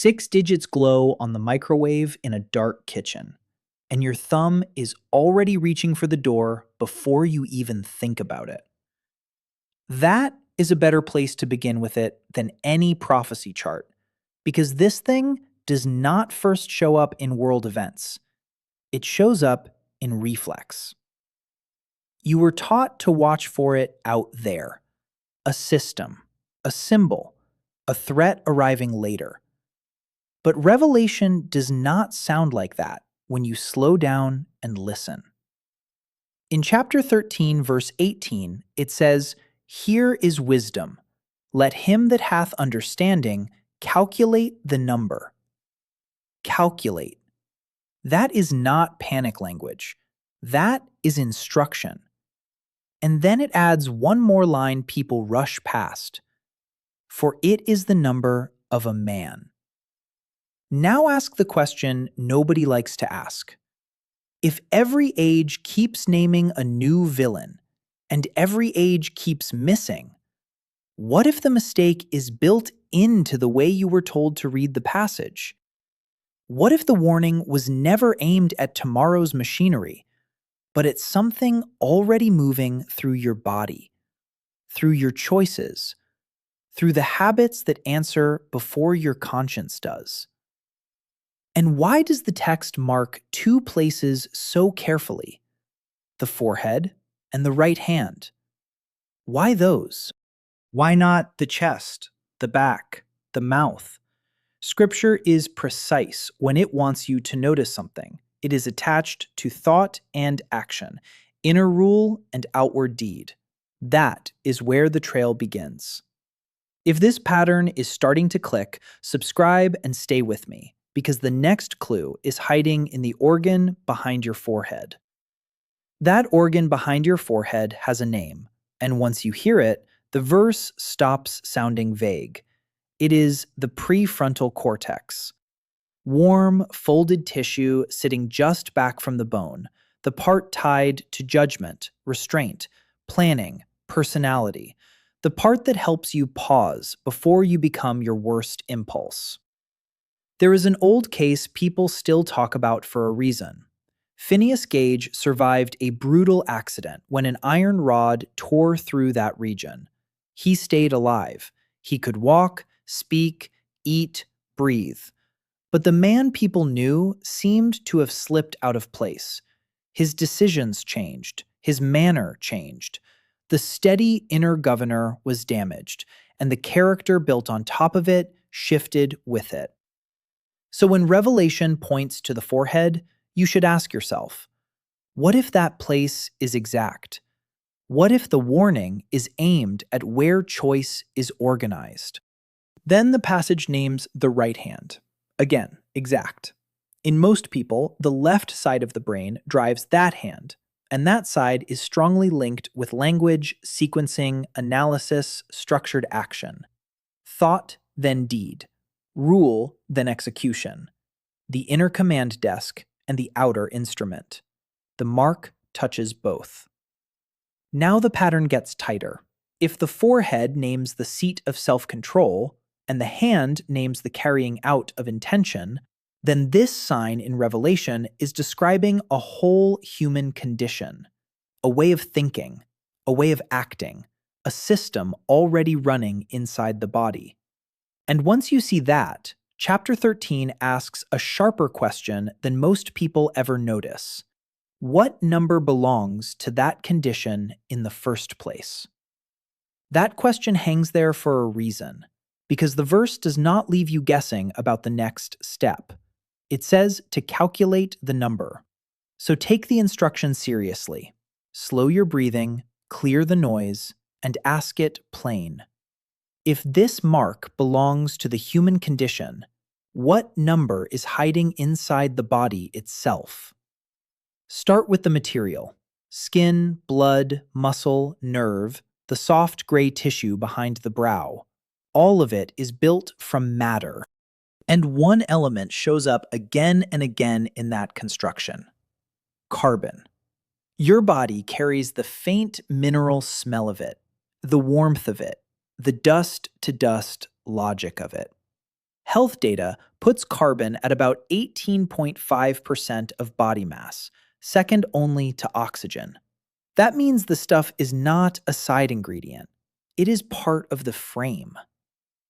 6 digits glow on the microwave in a dark kitchen, and your thumb is already reaching for the door before you even think about it. That is a better place to begin with it than any prophecy chart, because this thing does not first show up in world events. It shows up in reflex. You were taught to watch for it out there, a system, a symbol, a threat arriving later. But revelation does not sound like that when you slow down and listen. In chapter 13, verse 18, it says, "Here is wisdom. Let him that hath understanding calculate the number." Calculate. That is not panic language. That is instruction. And then it adds one more line people rush past. For it is the number of a man. Now ask the question nobody likes to ask. If every age keeps naming a new villain, and every age keeps missing, what if the mistake is built into the way you were told to read the passage? What if the warning was never aimed at tomorrow's machinery, but at something already moving through your body, through your choices, through the habits that answer before your conscience does? And why does the text mark two places so carefully? The forehead and the right hand. Why those? Why not the chest, the back, the mouth? Scripture is precise when it wants you to notice something. It is attached to thought and action, inner rule and outward deed. That is where the trail begins. If this pattern is starting to click, subscribe and stay with me, because the next clue is hiding in the organ behind your forehead. That organ behind your forehead has a name, and once you hear it, the verse stops sounding vague. It is the prefrontal cortex. Warm, folded tissue sitting just back from the bone, the part tied to judgment, restraint, planning, personality, the part that helps you pause before you become your worst impulse. There is an old case people still talk about for a reason. Phineas Gage survived a brutal accident when an iron rod tore through that region. He stayed alive. He could walk, speak, eat, breathe. But the man people knew seemed to have slipped out of place. His decisions changed. His manner changed. The steady inner governor was damaged, and the character built on top of it shifted with it. So when revelation points to the forehead, you should ask yourself, what if that place is exact? What if the warning is aimed at where choice is organized? Then the passage names the right hand. Again, exact. In most people, the left side of the brain drives that hand, and that side is strongly linked with language, sequencing, analysis, structured action. Thought, then deed. Rule, then execution. The inner command desk and the outer instrument. The mark touches both. Now the pattern gets tighter. If the forehead names the seat of self-control, and the hand names the carrying out of intention, then this sign in Revelation is describing a whole human condition, a way of thinking, a way of acting, a system already running inside the body. And once you see that, chapter 13 asks a sharper question than most people ever notice. What number belongs to that condition in the first place? That question hangs there for a reason, because the verse does not leave you guessing about the next step. It says to calculate the number. So take the instruction seriously. Slow your breathing, clear the noise, and ask it plain. If this mark belongs to the human condition, what number is hiding inside the body itself? Start with the material. Skin, blood, muscle, nerve, the soft gray tissue behind the brow. All of it is built from matter. And one element shows up again and again in that construction. Carbon. Your body carries the faint mineral smell of it, the warmth of it, the dust-to-dust logic of it. Health data puts carbon at about 18.5% of body mass, second only to oxygen. That means the stuff is not a side ingredient. It is part of the frame.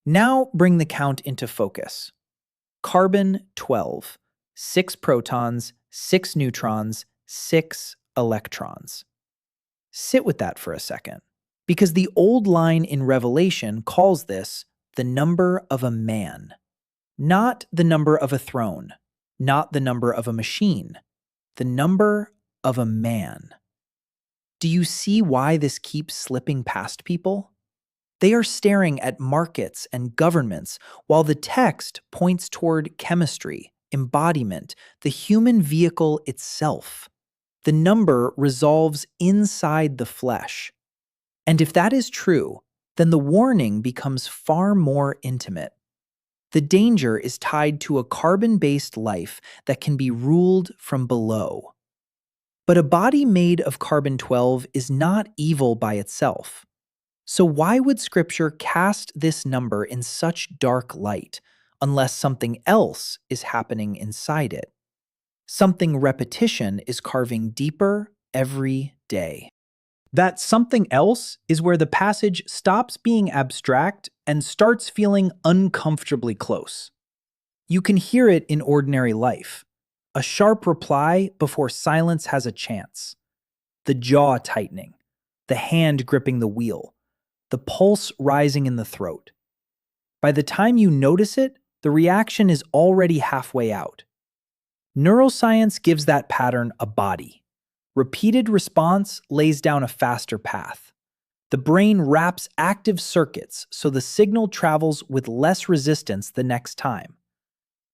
Now bring the count into focus. Carbon 12, 6 protons, 6 neutrons, 6 electrons. Sit with that for a second, because the old line in Revelation calls this the number of a man, not the number of a throne, not the number of a machine, the number of a man. Do you see why this keeps slipping past people? They are staring at markets and governments while the text points toward chemistry, embodiment, the human vehicle itself. The number resolves inside the flesh. And if that is true, then the warning becomes far more intimate. The danger is tied to a carbon-based life that can be ruled from below. But a body made of carbon-12 is not evil by itself. So why would Scripture cast this number in such dark light, unless something else is happening inside it? Something repetition is carving deeper every day. That something else is where the passage stops being abstract and starts feeling uncomfortably close. You can hear it in ordinary life. A sharp reply before silence has a chance. The jaw tightening, the hand gripping the wheel, the pulse rising in the throat. By the time you notice it, the reaction is already halfway out. Neuroscience gives that pattern a body. Repeated response lays down a faster path. The brain wraps active circuits so the signal travels with less resistance the next time.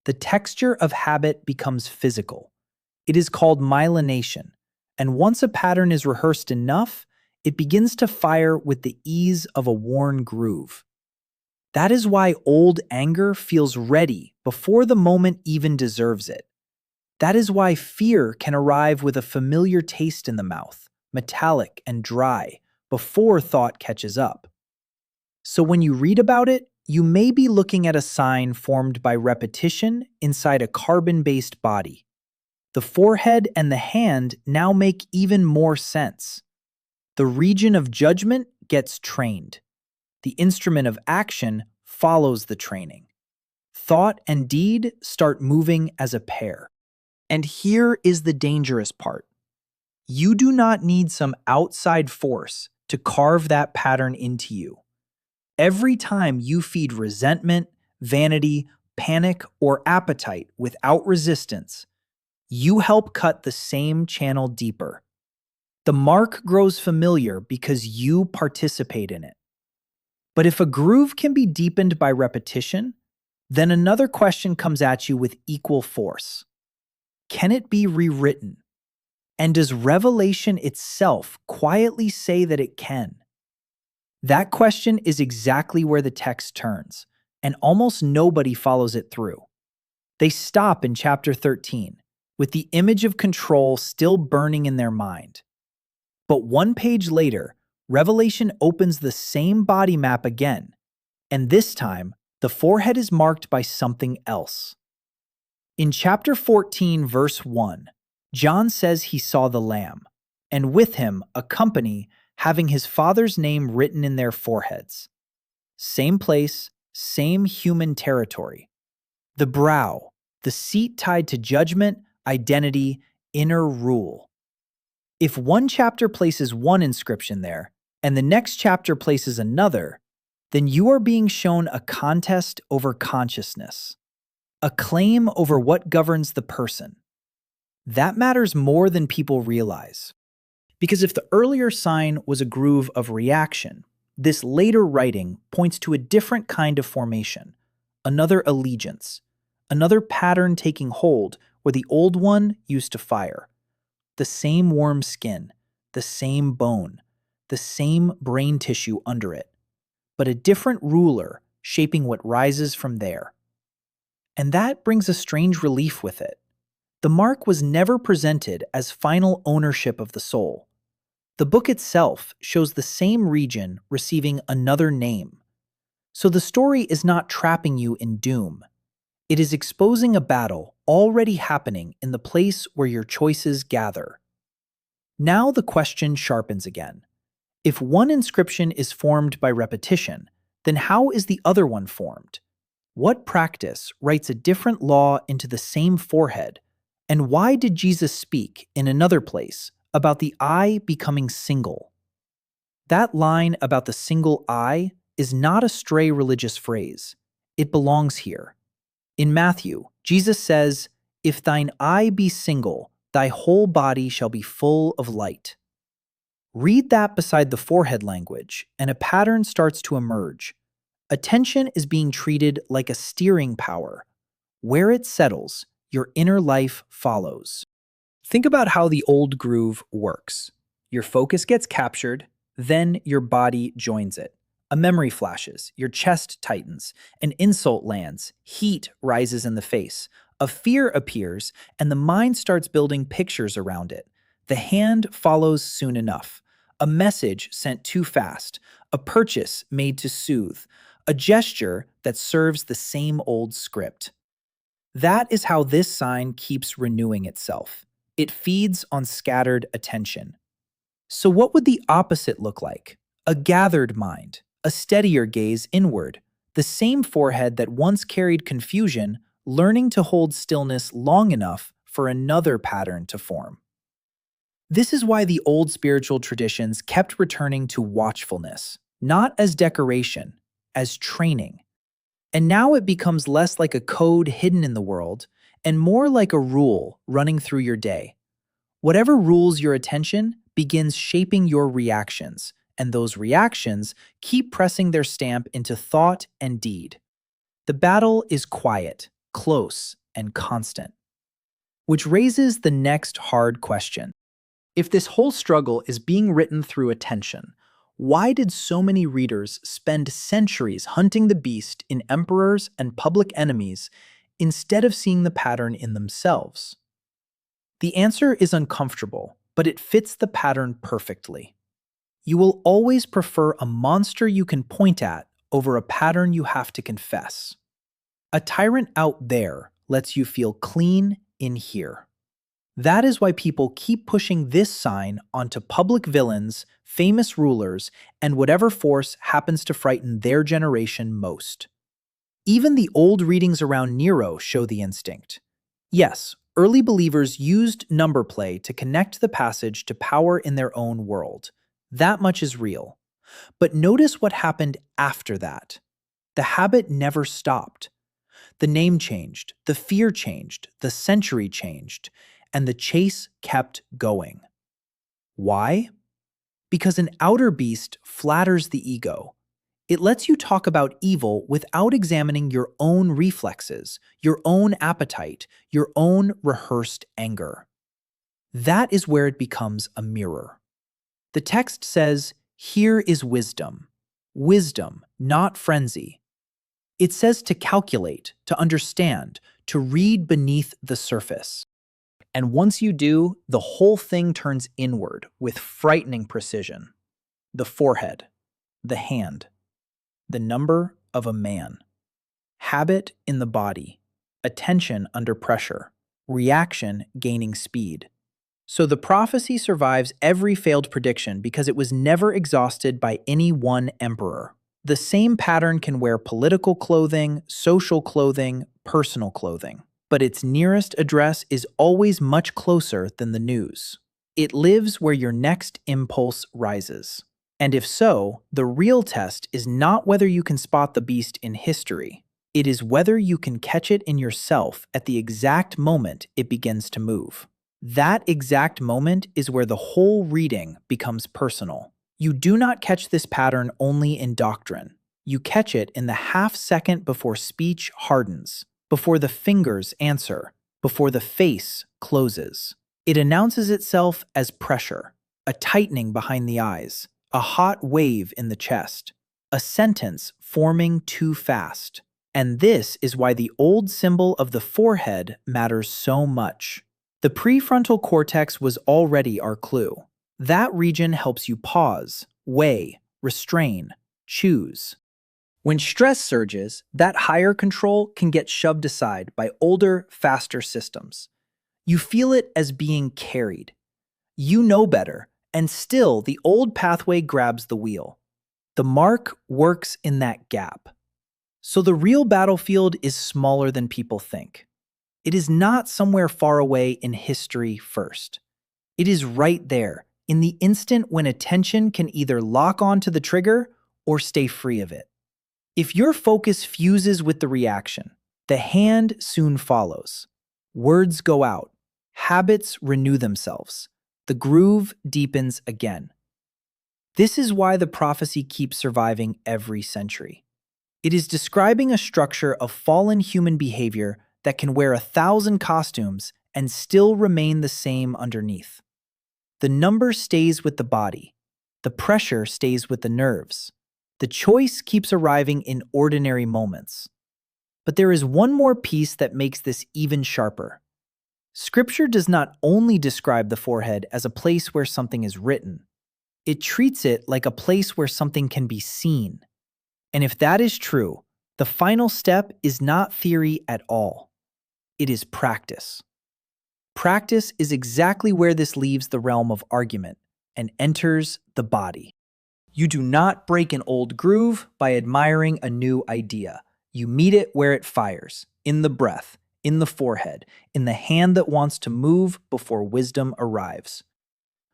The texture of habit becomes physical. It is called myelination, and once a pattern is rehearsed enough, it begins to fire with the ease of a worn groove. That is why old anger feels ready before the moment even deserves it. That is why fear can arrive with a familiar taste in the mouth, metallic and dry, before thought catches up. So when you read about it, you may be looking at a sign formed by repetition inside a carbon-based body. The forehead and the hand now make even more sense. The region of judgment gets trained. The instrument of action follows the training. Thought and deed start moving as a pair. And here is the dangerous part. You do not need some outside force to carve that pattern into you. Every time you feed resentment, vanity, panic, or appetite without resistance, you help cut the same channel deeper. The mark grows familiar because you participate in it. But if a groove can be deepened by repetition, then another question comes at you with equal force. Can it be rewritten? And does Revelation itself quietly say that it can? That question is exactly where the text turns, and almost nobody follows it through. They stop in chapter 13, with the image of control still burning in their mind. But one page later, Revelation opens the same body map again, and this time, the forehead is marked by something else. In chapter 14, verse 1, John says he saw the Lamb, and with him a company having his Father's name written in their foreheads. Same place, same human territory. The brow, the seat tied to judgment, identity, inner rule. If one chapter places one inscription there, and the next chapter places another, then you are being shown a contest over consciousness. A claim over what governs the person. That matters more than people realize. Because if the earlier sign was a groove of reaction, this later writing points to a different kind of formation, another allegiance, another pattern taking hold where the old one used to fire. The same warm skin, the same bone, the same brain tissue under it, but a different ruler shaping what rises from there. And that brings a strange relief with it. The mark was never presented as final ownership of the soul. The book itself shows the same region receiving another name. So the story is not trapping you in doom. It is exposing a battle already happening in the place where your choices gather. Now the question sharpens again. If one inscription is formed by repetition, then how is the other one formed? What practice writes a different law into the same forehead? And why did Jesus speak in another place about the eye becoming single? That line about the single eye is not a stray religious phrase. It belongs here. In Matthew, Jesus says, "If thine eye be single, thy whole body shall be full of light." Read that beside the forehead language, and a pattern starts to emerge. Attention is being treated like a steering power. Where it settles, your inner life follows. Think about how the old groove works. Your focus gets captured, then your body joins it. A memory flashes, your chest tightens, an insult lands, heat rises in the face, a fear appears, and the mind starts building pictures around it. The hand follows soon enough. A message sent too fast, a purchase made to soothe, a gesture that serves the same old script. That is how this sign keeps renewing itself. It feeds on scattered attention. So, what would the opposite look like? A gathered mind, a steadier gaze inward, the same forehead that once carried confusion, learning to hold stillness long enough for another pattern to form. This is why the old spiritual traditions kept returning to watchfulness, not as decoration, as training. And now it becomes less like a code hidden in the world and more like a rule running through your day. Whatever rules your attention begins shaping your reactions, and those reactions keep pressing their stamp into thought and deed. The battle is quiet, close, and constant. Which raises the next hard question. If this whole struggle is being written through attention, why did so many readers spend centuries hunting the beast in emperors and public enemies instead of seeing the pattern in themselves? The answer is uncomfortable, but it fits the pattern perfectly. You will always prefer a monster you can point at over a pattern you have to confess. A tyrant out there lets you feel clean in here. That is why people keep pushing this sign onto public villains, famous rulers, and whatever force happens to frighten their generation most. Even the old readings around Nero show the instinct. Yes, early believers used number play to connect the passage to power in their own world. That much is real. But notice what happened after that. The habit never stopped. The name changed, the fear changed, the century changed, and the chase kept going. Why? Because an outer beast flatters the ego. It lets you talk about evil without examining your own reflexes, your own appetite, your own rehearsed anger. That is where it becomes a mirror. The text says, "Here is wisdom." Wisdom, not frenzy. It says to calculate, to understand, to read beneath the surface. And once you do, the whole thing turns inward with frightening precision. The forehead, the hand, the number of a man. Habit in the body, attention under pressure, reaction gaining speed. So the prophecy survives every failed prediction because it was never exhausted by any one emperor. The same pattern can wear political clothing, social clothing, personal clothing. But its nearest address is always much closer than the news. It lives where your next impulse rises. And if so, the real test is not whether you can spot the beast in history. It is whether you can catch it in yourself at the exact moment it begins to move. That exact moment is where the whole reading becomes personal. You do not catch this pattern only in doctrine. You catch it in the half second before speech hardens, before the fingers answer, before the face closes. It announces itself as pressure, a tightening behind the eyes, a hot wave in the chest, a sentence forming too fast. And this is why the old symbol of the forehead matters so much. The prefrontal cortex was already our clue. That region helps you pause, weigh, restrain, choose. When stress surges, that higher control can get shoved aside by older, faster systems. You feel it as being carried. You know better, and still the old pathway grabs the wheel. The mark works in that gap. So the real battlefield is smaller than people think. It is not somewhere far away in history first. It is right there, in the instant when attention can either lock onto the trigger or stay free of it. If your focus fuses with the reaction, the hand soon follows. Words go out. Habits renew themselves. The groove deepens again. This is why the prophecy keeps surviving every century. It is describing a structure of fallen human behavior that can wear 1,000 costumes and still remain the same underneath. The number stays with the body. The pressure stays with the nerves. The choice keeps arriving in ordinary moments. But there is one more piece that makes this even sharper. Scripture does not only describe the forehead as a place where something is written, it treats it like a place where something can be seen. And if that is true, the final step is not theory at all. It is practice. Practice is exactly where this leaves the realm of argument and enters the body. You do not break an old groove by admiring a new idea. You meet it where it fires, in the breath, in the forehead, in the hand that wants to move before wisdom arrives.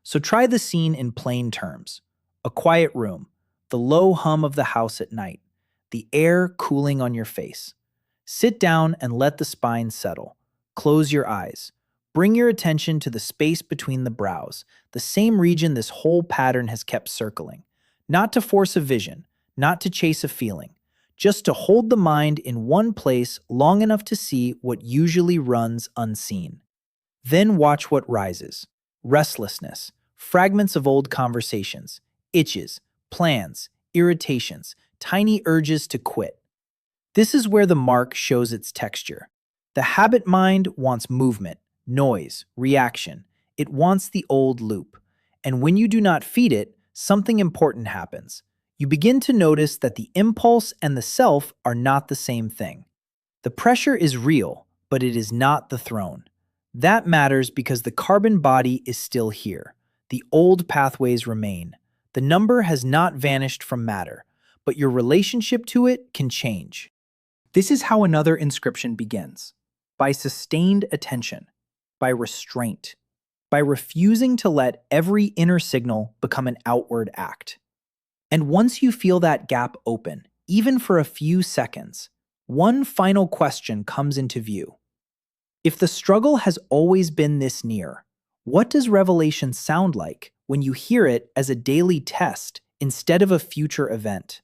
So try the scene in plain terms. A quiet room, the low hum of the house at night, the air cooling on your face. Sit down and let the spine settle. Close your eyes. Bring your attention to the space between the brows, the same region this whole pattern has kept circling. Not to force a vision, not to chase a feeling, just to hold the mind in one place long enough to see what usually runs unseen. Then watch what rises. Restlessness, fragments of old conversations, itches, plans, irritations, tiny urges to quit. This is where the mark shows its texture. The habit mind wants movement, noise, reaction. It wants the old loop. And when you do not feed it, something important happens. You begin to notice that the impulse and the self are not the same thing. The pressure is real, but it is not the throne. That matters because the carbon body is still here. The old pathways remain. The number has not vanished from matter, but your relationship to it can change. This is how another inscription begins. By sustained attention, by restraint, by refusing to let every inner signal become an outward act. And once you feel that gap open, even for a few seconds, one final question comes into view. If the struggle has always been this near, what does revelation sound like when you hear it as a daily test instead of a future event?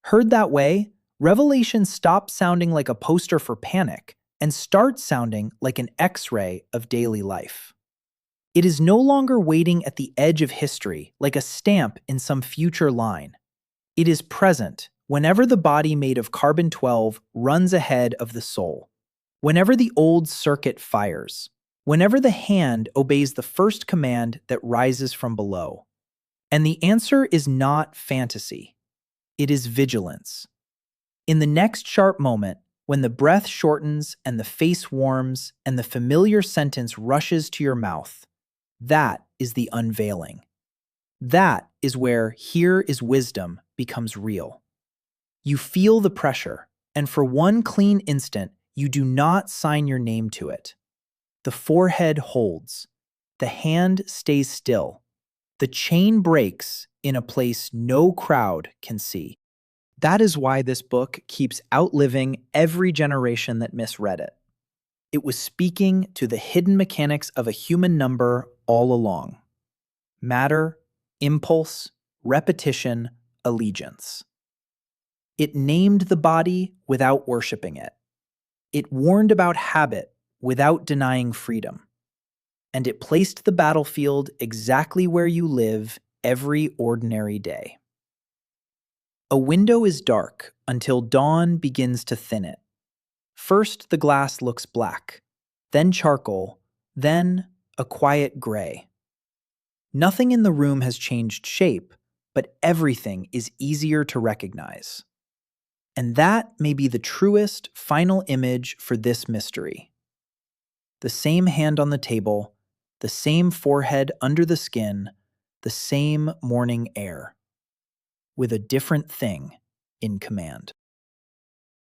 Heard that way, revelation stops sounding like a poster for panic and starts sounding like an X-ray of daily life. It is no longer waiting at the edge of history like a stamp in some future line. It is present whenever the body made of carbon-12 runs ahead of the soul, whenever the old circuit fires, whenever the hand obeys the first command that rises from below. And the answer is not fantasy. It is vigilance. In the next sharp moment, when the breath shortens and the face warms and the familiar sentence rushes to your mouth, that is the unveiling. That is where "here is wisdom" becomes real. You feel the pressure, and for one clean instant, you do not sign your name to it. The forehead holds. The hand stays still. The chain breaks in a place no crowd can see. That is why this book keeps outliving every generation that misread it. It was speaking to the hidden mechanics of a human number all along. Matter, impulse, repetition, allegiance. It named the body without worshiping it. It warned about habit without denying freedom. And it placed the battlefield exactly where you live every ordinary day. A window is dark until dawn begins to thin it. First, the glass looks black, then charcoal, then a quiet gray. Nothing in the room has changed shape, but everything is easier to recognize. And that may be the truest final image for this mystery. The same hand on the table, the same forehead under the skin, the same morning air, with a different thing in command.